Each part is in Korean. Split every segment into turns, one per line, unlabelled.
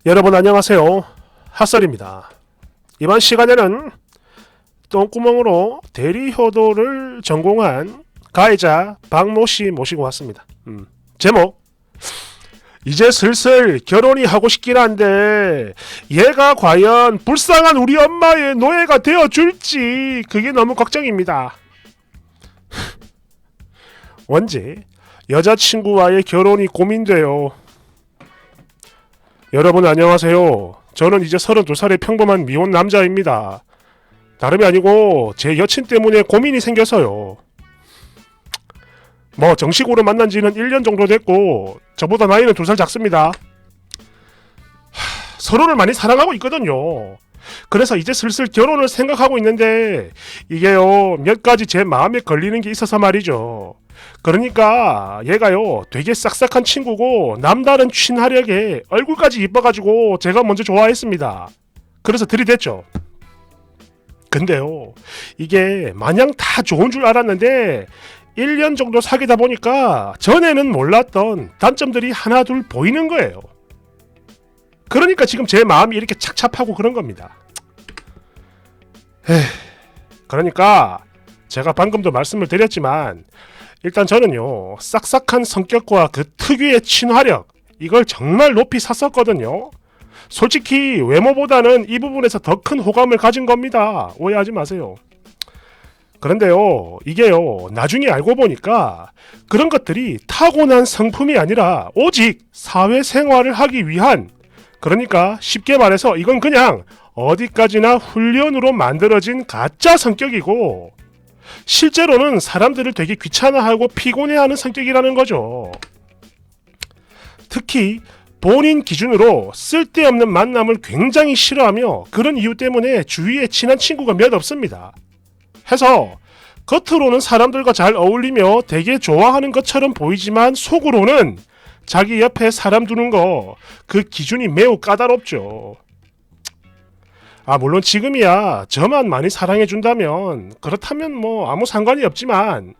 여러분 안녕하세요. 핫설입니다. 이번 시간에는 똥구멍으로 대리효도를 전공한 가해자 박모씨 모시고 왔습니다. 제목, 이제 슬슬 결혼이 하고 싶긴 한데 얘가 과연 불쌍한 우리 엄마의 노예가 되어줄지 그게 너무 걱정입니다. 원제, 여자친구와의 결혼이 고민돼요. 여러분 안녕하세요. 저는 이제 32살의 평범한 미혼 남자입니다. 다름이 아니고 제 여친 때문에 고민이 생겨서요. 뭐 정식으로 만난 지는 1년 정도 됐고 저보다 나이는 2살 작습니다. 서로를 많이 사랑하고 있거든요. 그래서 이제 슬슬 결혼을 생각하고 있는데 이게요, 몇 가지 제 마음에 걸리는 게 있어서 말이죠. 그러니까 얘가요, 되게 싹싹한 친구고 남다른 친화력에 얼굴까지 이뻐가지고 제가 먼저 좋아했습니다. 그래서 들이댔죠. 근데요, 이게 마냥 다 좋은 줄 알았는데 1년 정도 사귀다 보니까 전에는 몰랐던 단점들이 하나둘 보이는 거예요. 그러니까 지금 제 마음이 이렇게 착잡하고 그런 겁니다. 그러니까 제가 방금도 말씀을 드렸지만 일단 저는요, 싹싹한 성격과 그 특유의 친화력, 이걸 정말 높이 샀었거든요. 솔직히 외모보다는 이 부분에서 더 큰 호감을 가진 겁니다. 오해하지 마세요. 그런데요, 이게요, 나중에 알고 보니까 그런 것들이 타고난 성품이 아니라 오직 사회생활을 하기 위한, 그러니까 쉽게 말해서 이건 그냥 어디까지나 훈련으로 만들어진 가짜 성격이고 실제로는 사람들을 되게 귀찮아하고 피곤해하는 성격이라는 거죠. 특히 본인 기준으로 쓸데없는 만남을 굉장히 싫어하며 그런 이유 때문에 주위에 친한 친구가 몇 없습니다. 해서 겉으로는 사람들과 잘 어울리며 되게 좋아하는 것처럼 보이지만 속으로는 자기 옆에 사람 두는 거, 그 기준이 매우 까다롭죠. 물론 지금이야 저만 많이 사랑해준다면 그렇다면 뭐 아무 상관이 없지만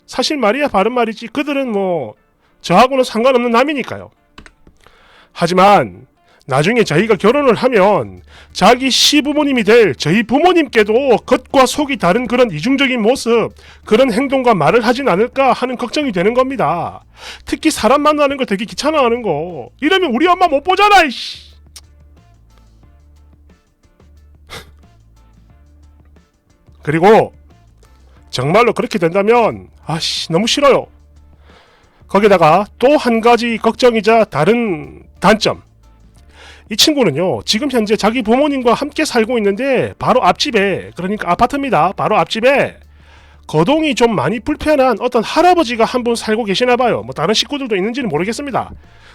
사실 말이야 바른 말이지, 그들은 뭐 저하고는 상관없는 남이니까요. 하지만 나중에 저희가 결혼을 하면 자기 시부모님이 될 저희 부모님께도 겉과 속이 다른 그런 이중적인 모습, 그런 행동과 말을 하진 않을까 하는 걱정이 되는 겁니다. 특히 사람 만나는 걸 되게 귀찮아하는 거, 이러면 우리 엄마 못 보잖아 이씨. 그리고 정말로 그렇게 된다면 너무 싫어요. 거기다가 또 한 가지 걱정이자 다른 단점, 이 친구는요, 지금 현재 자기 부모님과 함께 살고 있는데 바로 앞집에, 그러니까 아파트입니다. 바로 앞집에 거동이 좀 많이 불편한 어떤 할아버지가 한 분 살고 계시나봐요. 뭐 다른 식구들도 있는지는 모르겠습니다.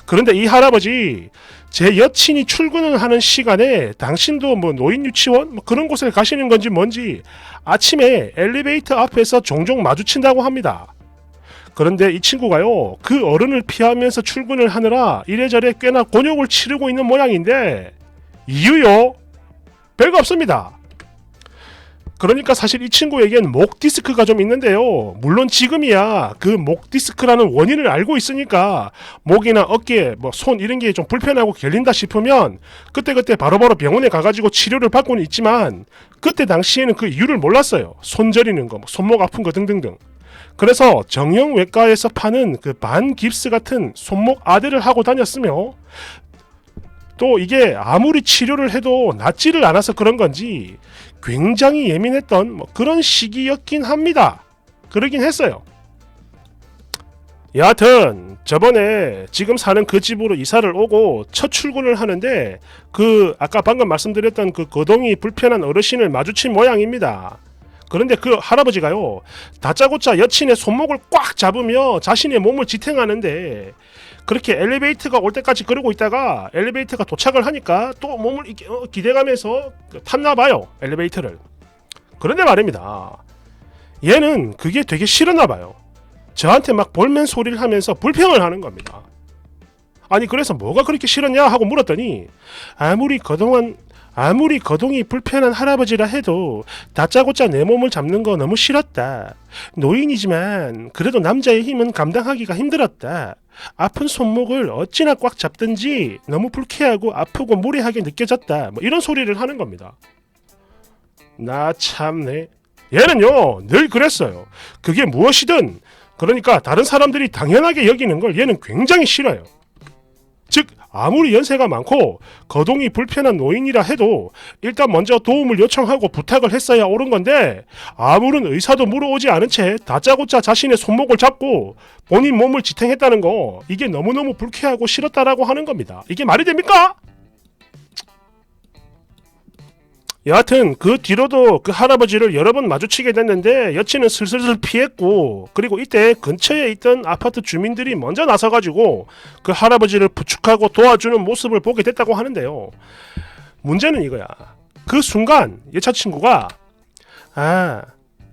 그런데 이 할아버지, 제 여친이 출근을 하는 시간에 당신도 뭐 노인 유치원 뭐 그런 곳에 가시는 건지 뭔지 아침에 엘리베이터 앞에서 종종 마주친다고 합니다. 그런데 이 친구가요, 그 어른을 피하면서 출근을 하느라 이래저래 꽤나 곤욕을 치르고 있는 모양인데 이유요? 별거 없습니다. 그러니까 사실 이 친구에겐 목 디스크가 좀 있는데요, 물론 지금이야 그 목 디스크라는 원인을 알고 있으니까 목이나 어깨, 뭐 손 이런 게 좀 불편하고 결린다 싶으면 그때그때 바로바로 병원에 가가지고 치료를 받고는 있지만 그때 당시에는 그 이유를 몰랐어요. 손 저리는 거, 손목 아픈 거 등등등. 그래서 정형외과에서 파는 그 반깁스 같은 손목 아대를 하고 다녔으며 또 이게 아무리 치료를 해도 낫지를 않아서 그런 건지 굉장히 예민했던 뭐 그런 시기였긴 합니다. 그러긴 했어요. 여하튼 저번에 지금 사는 그 집으로 이사를 오고 첫 출근을 하는데 그 아까 방금 말씀드렸던 그 거동이 불편한 어르신을 마주친 모양입니다. 그런데 그 할아버지가요, 다짜고짜 여친의 손목을 꽉 잡으며 자신의 몸을 지탱하는데 그렇게 엘리베이터가 올 때까지 그러고 있다가 엘리베이터가 도착을 하니까 또 몸을 기대가면서 탔나봐요, 엘리베이터를. 그런데 말입니다, 얘는 그게 되게 싫었나봐요. 저한테 막 볼멘 소리를 하면서 불평을 하는 겁니다. 아니 그래서 뭐가 그렇게 싫었냐 하고 물었더니 아무리 그동안 아무리 거동이 불편한 할아버지라 해도 다짜고짜 내 몸을 잡는 거 너무 싫었다. 노인이지만 그래도 남자의 힘은 감당하기가 힘들었다. 아픈 손목을 어찌나 꽉 잡든지 너무 불쾌하고 아프고 무례하게 느껴졌다. 뭐 이런 소리를 하는 겁니다. 나 참네. 얘는요 늘 그랬어요. 그게 무엇이든 그러니까 다른 사람들이 당연하게 여기는 걸 얘는 굉장히 싫어요. 즉 아무리 연세가 많고 거동이 불편한 노인이라 해도 일단 먼저 도움을 요청하고 부탁을 했어야 옳은 건데 아무런 의사도 물어오지 않은 채 다짜고짜 자신의 손목을 잡고 본인 몸을 지탱했다는 거 이게 너무너무 불쾌하고 싫었다라고 하는 겁니다. 이게 말이 됩니까? 여하튼 그 뒤로도 그 할아버지를 여러 번 마주치게 됐는데 여친은 슬슬 피했고 그리고 이때 근처에 있던 아파트 주민들이 먼저 나서가지고 그 할아버지를 부축하고 도와주는 모습을 보게 됐다고 하는데요. 문제는 이거야. 그 순간 여자친구가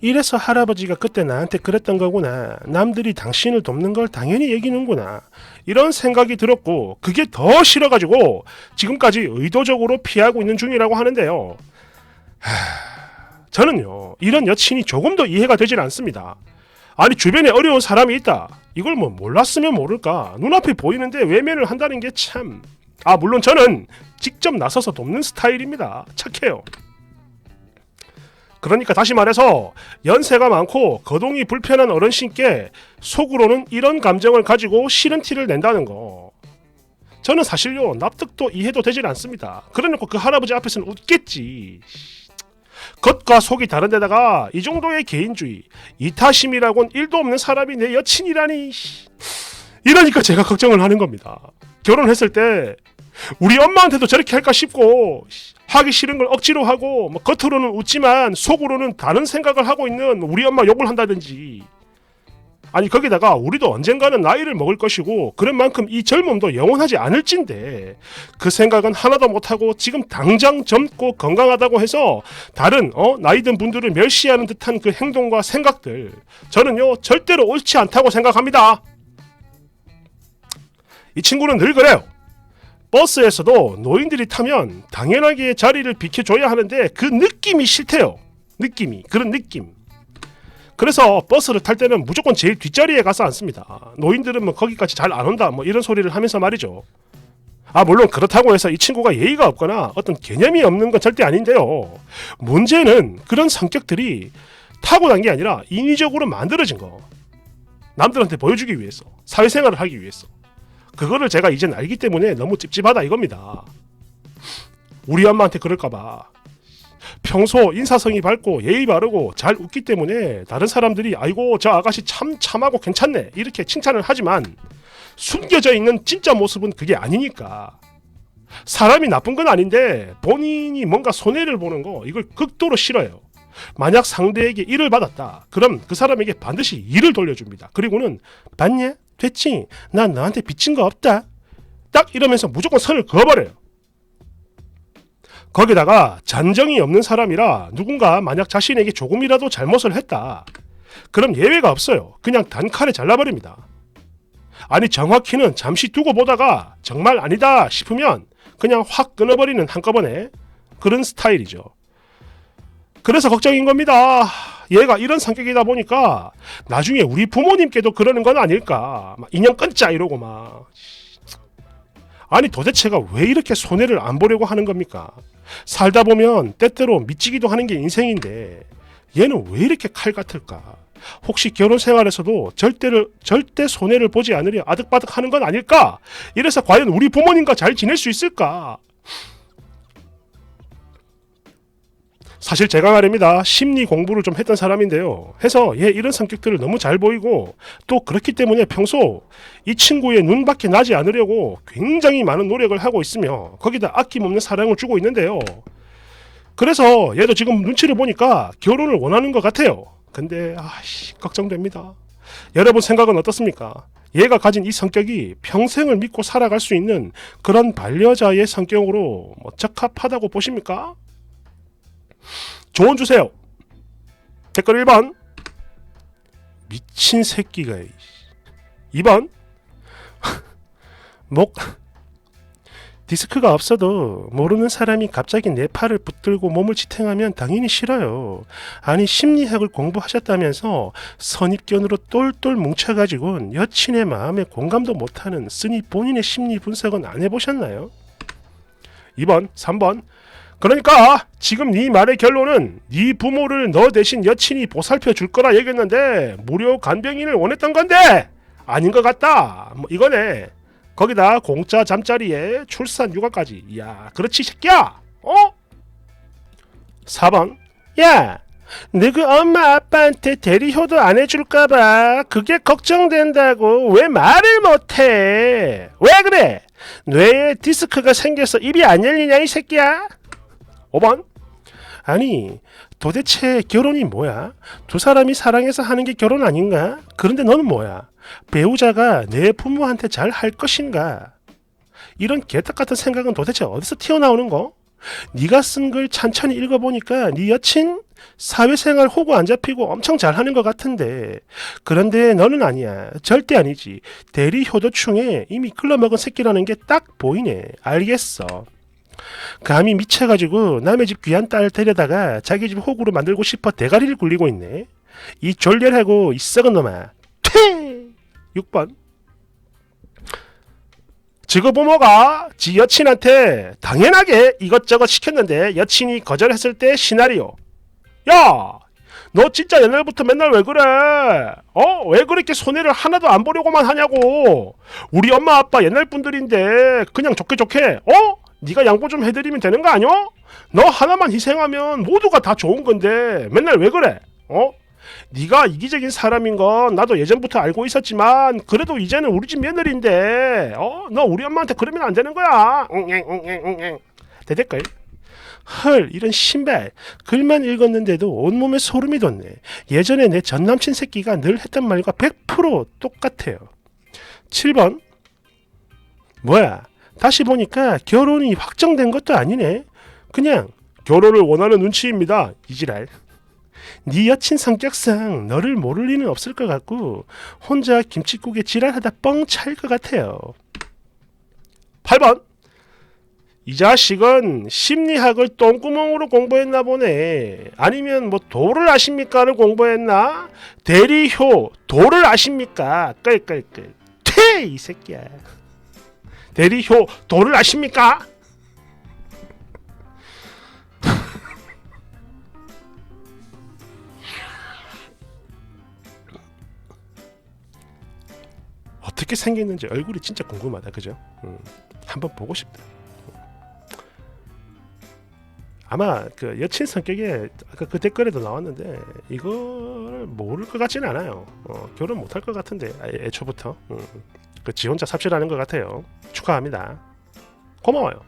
이래서 할아버지가 그때 나한테 그랬던 거구나. 남들이 당신을 돕는 걸 당연히 여기는구나. 이런 생각이 들었고 그게 더 싫어가지고 지금까지 의도적으로 피하고 있는 중이라고 하는데요. 저는요 이런 여친이 조금도 이해가 되질 않습니다. 아니 주변에 어려운 사람이 있다. 이걸 뭐 몰랐으면 모를까. 눈앞에 보이는데 외면을 한다는 게 참... 물론 저는 직접 나서서 돕는 스타일입니다. 착해요. 그러니까 다시 말해서 연세가 많고 거동이 불편한 어르신께 속으로는 이런 감정을 가지고 싫은 티를 낸다는 거 저는 사실요 납득도 이해도 되질 않습니다. 그래놓고 그 할아버지 앞에서는 웃겠지. 겉과 속이 다른데다가 이 정도의 개인주의 이타심이라곤 1도 없는 사람이 내 여친이라니. 이러니까 제가 걱정을 하는 겁니다. 결혼했을 때 우리 엄마한테도 저렇게 할까 싶고 하기 싫은 걸 억지로 하고 겉으로는 웃지만 속으로는 다른 생각을 하고 있는 우리 엄마 욕을 한다든지. 아니 거기다가 우리도 언젠가는 나이를 먹을 것이고 그런 만큼 이 젊음도 영원하지 않을진데 그 생각은 하나도 못하고 지금 당장 젊고 건강하다고 해서 다른 나이 든 분들을 멸시하는 듯한 그 행동과 생각들 저는요 절대로 옳지 않다고 생각합니다. 이 친구는 늘 그래요. 버스에서도 노인들이 타면 당연하게 자리를 비켜줘야 하는데 그 느낌이 싫대요. 그런 느낌. 그래서 버스를 탈 때는 무조건 제일 뒷자리에 가서 앉습니다. 노인들은 뭐 거기까지 잘 안 온다 뭐 이런 소리를 하면서 말이죠. 물론 그렇다고 해서 이 친구가 예의가 없거나 어떤 개념이 없는 건 절대 아닌데요. 문제는 그런 성격들이 타고난 게 아니라 인위적으로 만들어진 거. 남들한테 보여주기 위해서, 사회생활을 하기 위해서. 그거를 제가 이젠 알기 때문에 너무 찝찝하다 이겁니다. 우리 엄마한테 그럴까봐. 평소 인사성이 밝고 예의 바르고 잘 웃기 때문에 다른 사람들이 아이고 저 아가씨 참하고 괜찮네 이렇게 칭찬을 하지만 숨겨져 있는 진짜 모습은 그게 아니니까. 사람이 나쁜 건 아닌데 본인이 뭔가 손해를 보는 거 이걸 극도로 싫어요. 만약 상대에게 일을 받았다 그럼 그 사람에게 반드시 일을 돌려줍니다. 그리고는 봤냐? 됐지? 난 너한테 빚진 거 없다. 딱 이러면서 무조건 선을 그어버려요. 거기다가 잔정이 없는 사람이라 누군가 만약 자신에게 조금이라도 잘못을 했다. 그럼 예외가 없어요. 그냥 단칼에 잘라버립니다. 아니 정확히는 잠시 두고 보다가 정말 아니다 싶으면 그냥 확 끊어버리는 한꺼번에 그런 스타일이죠. 그래서 걱정인 겁니다. 얘가 이런 성격이다 보니까 나중에 우리 부모님께도 그러는 건 아닐까. 막 인연 끊자 이러고 막. 아니 도대체가 왜 이렇게 손해를 안 보려고 하는 겁니까? 살다 보면 때때로 미치기도 하는 게 인생인데 얘는 왜 이렇게 칼 같을까? 혹시 결혼 생활에서도 절대 손해를 보지 않으려 아득바득 하는 건 아닐까? 이래서 과연 우리 부모님과 잘 지낼 수 있을까? 사실 제가 말입니다. 심리 공부를 좀 했던 사람인데요. 해서 얘 이런 성격들을 너무 잘 보이고 또 그렇기 때문에 평소 이 친구의 눈밖에 나지 않으려고 굉장히 많은 노력을 하고 있으며 거기다 아낌없는 사랑을 주고 있는데요. 그래서 얘도 지금 눈치를 보니까 결혼을 원하는 것 같아요. 근데 걱정됩니다. 여러분 생각은 어떻습니까? 얘가 가진 이 성격이 평생을 믿고 살아갈 수 있는 그런 반려자의 성격으로 적합하다고 보십니까? 조언 주세요. 댓글 1번 미친 새끼가 2번 디스크가 없어도 모르는 사람이 갑자기 내 팔을 붙들고 몸을 지탱하면 당연히 싫어요. 아니 심리학을 공부하셨다면서 선입견으로 똘똘 뭉쳐가지고 여친의 마음에 공감도 못하는 쓰니 본인의 심리 분석은 안 해보셨나요? 2번, 3번. 그러니까 지금 네 말의 결론은 네 부모를 너 대신 여친이 보살펴 줄 거라 얘기했는데 무료 간병인을 원했던 건데 아닌 것 같다. 뭐 이거네. 거기다 공짜 잠자리에 출산 육아까지. 야, 그렇지 새끼야. 어? 4번. 야, 너그 엄마 아빠한테 대리 효도 안 해줄까봐 그게 걱정된다고 왜 말을 못해? 왜 그래? 뇌에 디스크가 생겨서 입이 안 열리냐 이 새끼야? 5번. 아니 도대체 결혼이 뭐야? 두 사람이 사랑해서 하는 게 결혼 아닌가? 그런데 너는 뭐야? 배우자가 내 부모한테 잘 할 것인가? 이런 개떡 같은 생각은 도대체 어디서 튀어나오는 거? 네가 쓴 글 찬찬히 읽어보니까 네 여친 사회생활 호구 안 잡히고 엄청 잘하는 것 같은데 그런데 너는 아니야. 절대 아니지. 대리 효도충에 이미 글러먹은 새끼라는 게 딱 보이네. 알겠어. 감히 미쳐가지고 남의 집 귀한 딸 데려다가 자기 집 호구로 만들고 싶어 대가리를 굴리고 있네. 이 졸렬하고 이 썩은 놈아. 퇴! 6번. 지그 부모가 지 여친한테 당연하게 이것저것 시켰는데 여친이 거절했을 때 시나리오. 야! 너 진짜 옛날부터 맨날 왜 그래? 왜 그렇게 손해를 하나도 안 보려고만 하냐고. 우리 엄마 아빠 옛날 분들인데 그냥 좋게 네가 양보 좀 해드리면 되는 거 아니야? 너 하나만 희생하면 모두가 다 좋은 건데 맨날 왜 그래? 네가 이기적인 사람인 건 나도 예전부터 알고 있었지만 그래도 이제는 우리 집 며느리인데 너 우리 엄마한테 그러면 안 되는 거야. 대댓글. 헐 이런 신발 글만 읽었는데도 온몸에 소름이 돋네. 예전에 내 전남친 새끼가 늘 했던 말과 100% 똑같아요. 7번. 뭐야 다시 보니까 결혼이 확정된 것도 아니네. 그냥 결혼을 원하는 눈치입니다. 이지랄. 네 여친 성격상 너를 모를 리는 없을 것 같고 혼자 김칫국에 지랄하다 뻥 차일 것 같아요. 8번. 이 자식은 심리학을 똥구멍으로 공부했나 보네. 아니면 뭐 도를 아십니까를 공부했나? 대리효 도를 아십니까? 끌끌끌 퇴 이 새끼야. 대리효 도를 아십니까? 어떻게 생겼는지 얼굴이 진짜 궁금하다. 그죠? 한번 보고 싶다. 아마 그 여친 성격에 아까 그 댓글에도 나왔는데 이거를 모를 것 같지는 않아요. 결혼 못할 것 같은데 애초부터 그 지 혼자 삽질하는 것 같아요. 축하합니다. 고마워요.